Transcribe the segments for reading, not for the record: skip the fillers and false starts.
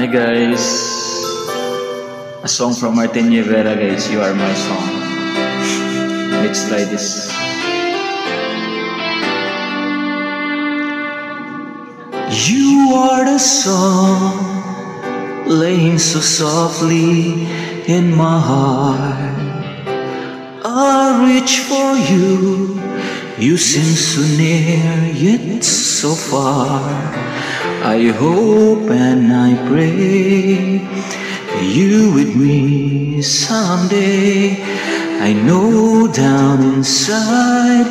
Hi guys, a song from Martin Rivera guys, You Are My Song. Let's try this. You are the song laying so softly in my heart. I reach for you, you seem so near yet so far. I hope and I pray you with me someday. I know down inside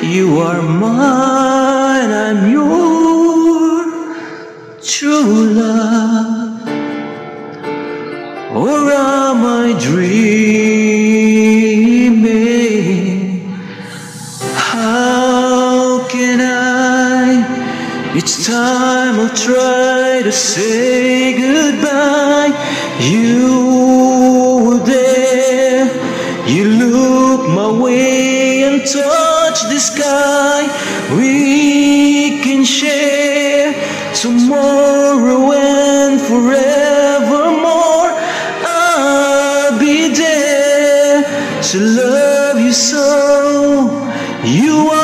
you are mine, I'm your true love. Or am I dreaming? How can I? Each time I try to say goodbye, you were there. You look my way and touch the sky. We can share tomorrow and forevermore. I'll be there to love you so. You are